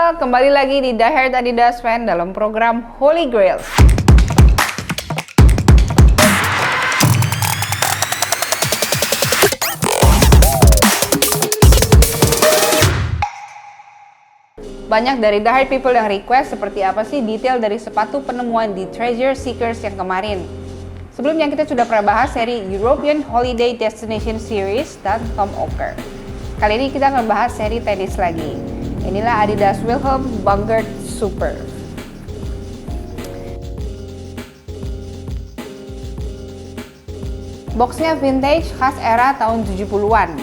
people, kembali lagi di Die Hard Adidas Fan dalam program Holy Grail. Banyak dari Die Hard people yang request seperti apa sih detail dari sepatu penemuan di Treasure Seekers yang kemarin. Sebelumnya kita sudah pernah bahas seri European Holiday Destination Series dan Tom Ocker. Kali ini kita akan bahas seri tenis lagi. Inilah Adidas Wilhelm Bangert Super. Boxnya vintage khas era tahun 70-an.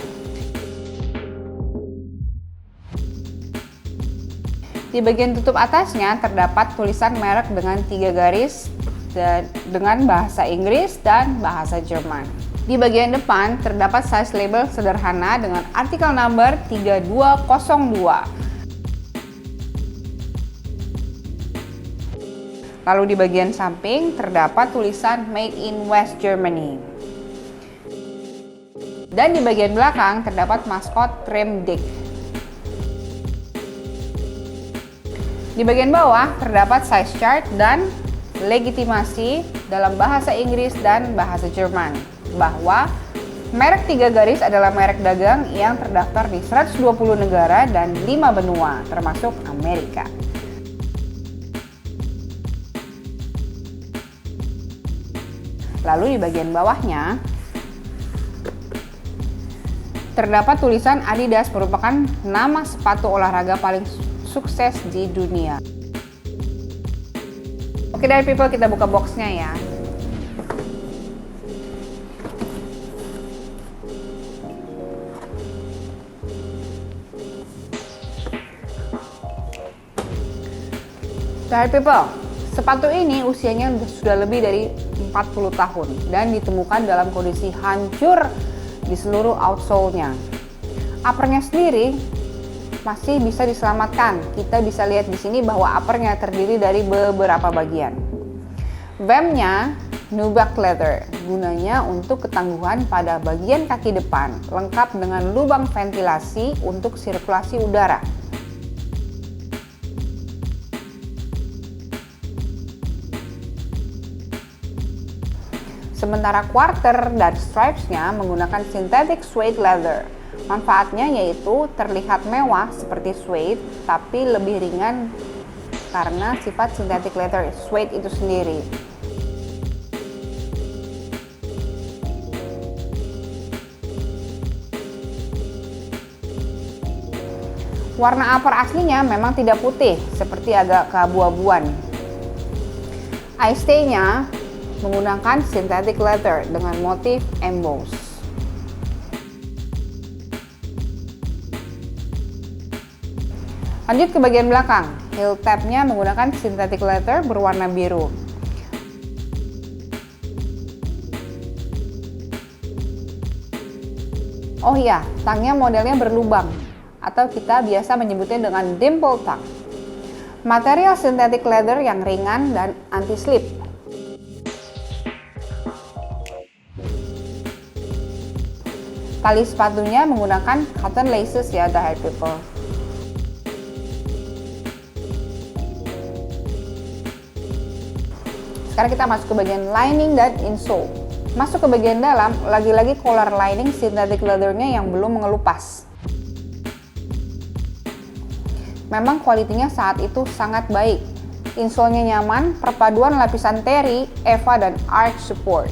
Di bagian tutup atasnya terdapat tulisan merek dengan 3 garis dan dengan bahasa Inggris dan bahasa Jerman. Di bagian depan terdapat size label sederhana dengan artikel number 3202. Lalu di bagian samping terdapat tulisan Made in West Germany. Dan di bagian belakang terdapat maskot Trim Dick. Di bagian bawah terdapat size chart dan legitimasi dalam bahasa Inggris dan bahasa Jerman bahwa merek 3 garis adalah merek dagang yang terdaftar di 120 negara dan 5 benua termasuk Amerika. Lalu di bagian bawahnya terdapat tulisan Adidas merupakan nama sepatu olahraga paling sukses di dunia. Oke dari people, kita buka boxnya ya. Dari people, sepatu ini usianya sudah lebih dari 40 tahun dan ditemukan dalam kondisi hancur di seluruh outsole-nya. Uppernya sendiri masih bisa diselamatkan. Kita bisa lihat di sini bahwa uppernya terdiri dari beberapa bagian. Vamp-nya nubuck leather, gunanya untuk ketangguhan pada bagian kaki depan, lengkap dengan lubang ventilasi untuk sirkulasi udara. Sementara quarter dan stripes-nya menggunakan synthetic suede leather. Manfaatnya yaitu terlihat mewah seperti suede, tapi lebih ringan karena sifat synthetic leather suede itu sendiri. Warna upper aslinya memang tidak putih, seperti agak keabu-abuan. Eye stay-nya menggunakan synthetic leather dengan motif emboss. Lanjut ke bagian belakang, heel tab-nya menggunakan synthetic leather berwarna biru. Oh iya, tangnya modelnya berlubang, atau kita biasa menyebutnya dengan dimple tang. Material synthetic leather yang ringan dan anti-slip. Tali sepatunya menggunakan cotton laces ya, the high people. Sekarang kita masuk ke bagian lining dan insole. Masuk ke bagian dalam, lagi-lagi collar lining synthetic leather-nya yang belum mengelupas. Memang kualitinya saat itu sangat baik. Insole-nya nyaman, perpaduan lapisan teri, EVA dan arch support.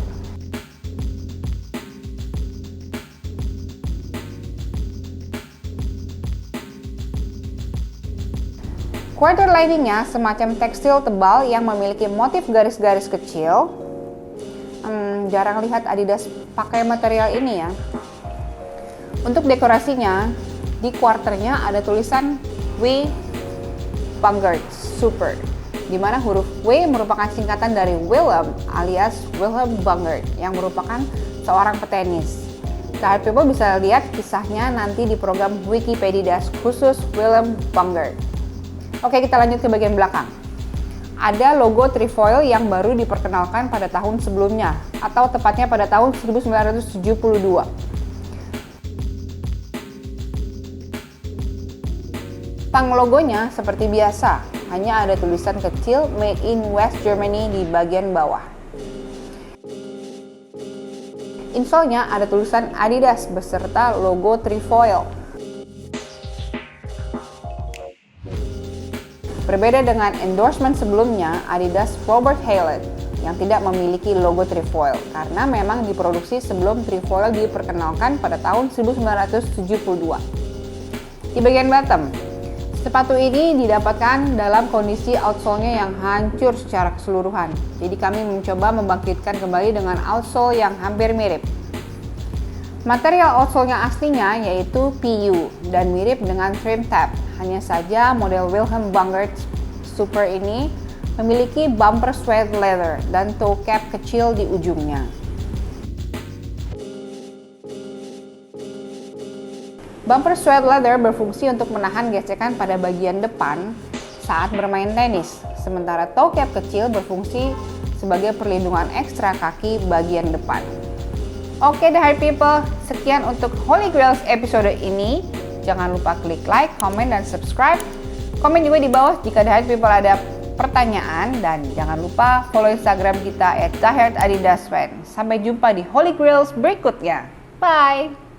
Quarter liningnya semacam tekstil tebal yang memiliki motif garis-garis kecil. Jarang lihat Adidas pakai material ini ya. Untuk dekorasinya, di quarternya ada tulisan W Bangert Super, di mana huruf W merupakan singkatan dari Wilhelm alias Wilhelm Bangert yang merupakan seorang petenis. Sahabat people bisa lihat kisahnya nanti di program Wikipedia khusus Wilhelm Bangert. Oke, kita lanjut ke bagian belakang. Ada logo trefoil yang baru diperkenalkan pada tahun sebelumnya, atau tepatnya pada tahun 1972. Tang logonya seperti biasa, hanya ada tulisan kecil Made in West Germany di bagian bawah. Insole-nya ada tulisan Adidas beserta logo trefoil. Berbeda dengan endorsement sebelumnya, Adidas Robert Hallett yang tidak memiliki logo trefoil karena memang diproduksi sebelum trefoil diperkenalkan pada tahun 1972. Di bagian bottom, sepatu ini didapatkan dalam kondisi outsole-nya yang hancur secara keseluruhan. Jadi kami mencoba membangkitkan kembali dengan outsole yang hampir mirip. Material outsole-nya aslinya yaitu PU dan mirip dengan trim tab. Hanya saja model Wilhelm Bangert Super ini memiliki bumper suede leather dan toe cap kecil di ujungnya. Bumper suede leather berfungsi untuk menahan gesekan pada bagian depan saat bermain tenis, sementara toe cap kecil berfungsi sebagai perlindungan ekstra kaki bagian depan. Oke deh, Hi People, sekian untuk Holy Grails episode ini. Jangan lupa klik like, comment, dan subscribe. Komen juga di bawah jika The Hi People ada pertanyaan, dan jangan lupa follow Instagram kita @TheHeartAdidasFan. Sampai jumpa di Holy Grails berikutnya. Bye!